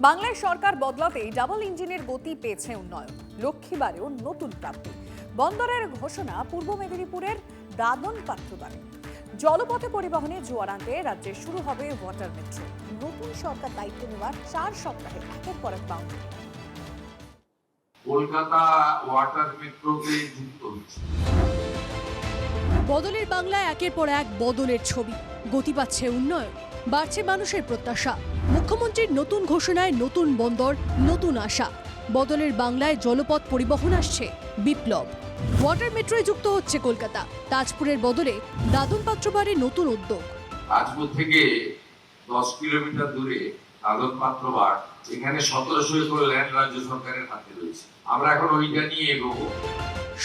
বাংলায় সরকার বদলাতেই ডাবল ইঞ্জিনের গতি পেয়েছে উন্নয়ন। লক্ষ্মীবারেও নতুন প্রাপ্তি। বন্দরের ঘোষণা পূর্ব মেদিনীপুরের দাদন পাত্রবাড়ি। জলপথে পরিবহনে জোয়ার আনতে রাজ্যে শুরু হবে ওয়াটার মেট্রো। নতুন সরকার দায়িত্ব নেওয়ার 4 সপ্তাহে একের পর এক বাউন্ডারি। কলকাতা ওয়াটার মেট্রোতে যুক্ত হচ্ছে। বদলের বাংলায় একের পর এক বদলের ছবি। গতি পাচ্ছে উন্নয়ন, বাড়ছে মানুষের প্রত্যাশা। মুখ্যমন্ত্রীর নতুন ঘোষণায় নতুন বন্দর, নতুন আশা। বদলের বাংলায় জলপথ পরিবহন আসছে বিপ্লব। ওয়াটার মেট্রোয় যুক্ত হচ্ছে কলকাতা। তাজপুরের বদলে দাদন পাত্রবাড়ি নতুন উদ্যোগ। তাজপুর থেকে 10 কিলোমিটার দূরে দাদন পাত্রবাড়, এখানে 1700 একর ল্যান্ড রাজ্য সরকারের হাতে রয়েছে। আমরা এখন ওইটা নিয়ে এগোবো।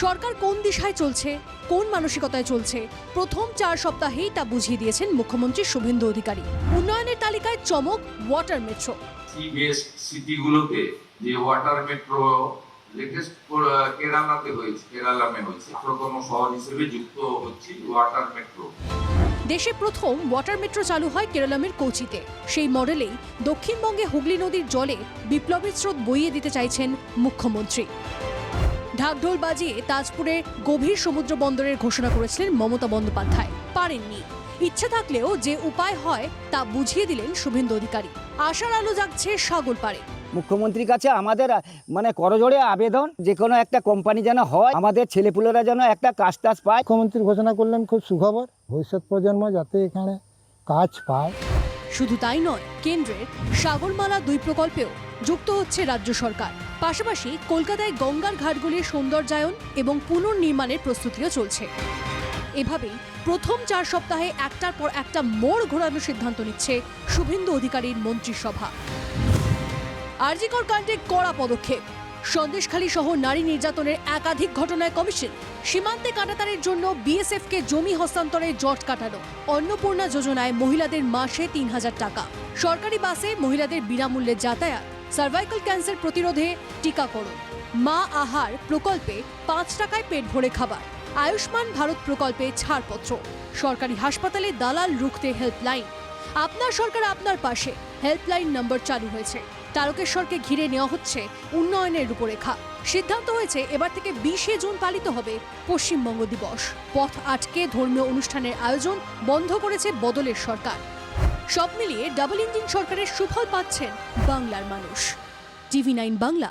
সরকার কোন দিশায় চলছে, কোন মানসিকতায় চলছে, প্রথম 4 সপ্তাহেই তা বুঝিয়ে দিয়েছেন মুখ্যমন্ত্রী শুভেন্দু অধিকারী। উন্নয়নের তালিকায় চমক ওয়াটার মেট্রো। সি বেস্ট সিটিগুলোতে যে ওয়াটার মেট্রো লেটেস্ট কেরালাতে হয়েছে, কেরালামে হয়েছে, প্রথম শহর হিসেবে যুক্ত হচ্ছে ওয়াটার মেট্রো। দেশে প্রথম ওয়াটার মেট্রো চালু হয় কেরালামের কোচিতে। সেই মডেলেই দক্ষিণবঙ্গে হুগলি নদীর জলে বিপ্লবের স্রোত বইয়ে দিতে চাইছেন মুখ্যমন্ত্রী। ঢাকঢোল বাজিয়ে তাজপুরে গভীর সমুদ্র বন্দরের ঘোষণা করেছিলেন মমতা বন্দ্যোপাধ্যায়। পারেননি। ইচ্ছে থাকলেও যে উপায় হয় তা বুঝিয়ে দিলেন শুভেন্দু অধিকারী। আশার আলো জাগছে সাগর পাড়ে। মুখ্যমন্ত্রীর কাছে আমাদের করজোড়ে আবেদন, যে কোনো একটা কোম্পানি যেন হয়, আমাদের ছেলেপুলেরা যেন একটা কাজ টাজ পায়। মুখ্যমন্ত্রী ঘোষণা করলেন খুব সুখবর, ভবিষ্যৎ প্রজন্ম যাতে এখানে কাজ পায়। শুধু তাই নয়, কেন্দ্রের সাগরমালা 2 প্রকল্পেও যুক্ত হচ্ছে রাজ্য সরকার। পাশাপাশি কলকাতায় গঙ্গার ঘাটগুলির সৌন্দর্যায়ন এবং পুনর্নির্মাণের প্রস্তুতিও চলছে। এভাবেই প্রথম 4 সপ্তাহে একটার পর একটা মোড় ঘোরানোর সিদ্ধান্ত নিচ্ছে শুভেন্দু অধিকারীর মন্ত্রিসভা। আরজিকর কাণ্ডে কড়া পদক্ষেপ। সন্দেশখালী সহ নারী নির্যাতনের একাধিক ঘটনায় কমিশন। সীমান্তে কাঁটাতারের জন্য বিএসএফকে জমি হস্তান্তরে জট কাটানো। অন্নপূর্ণা যোজনায় মহিলাদের মাসে 3000 টাকা। সরকারি বাসে মহিলাদের বিনামূল্যে যাতায়াত। সার্ভাইকাল ক্যান্সার প্রতিরোধে টিকাকরণ। মা আহার প্রকল্পে 5 টাকায় পেট ভরে খাবার। আয়ুষ্মান ভারত প্রকল্পে ছাড়পত্র। সরকারি হাসপাতালে দালাল রুখতে হেল্পলাইন। আপনার সরকার আপনার পাশে হেল্পলাইন নম্বর চালু হয়েছে। তারকেশ্বরকে ঘিরে নেওয়া হচ্ছে উন্নয়নের রূপরেখা। সিদ্ধান্ত হয়েছে এবার থেকে 20শে জুন পালিত হবে পশ্চিমবঙ্গ দিবস। পথ আটকে ধর্মীয় অনুষ্ঠানের আয়োজন বন্ধ করেছে বদলের সরকার। সব মিলিয়ে ডাবল ইঞ্জিন সরকারের সুফল পাচ্ছেন বাংলার মানুষ। টিভি9 বাংলা।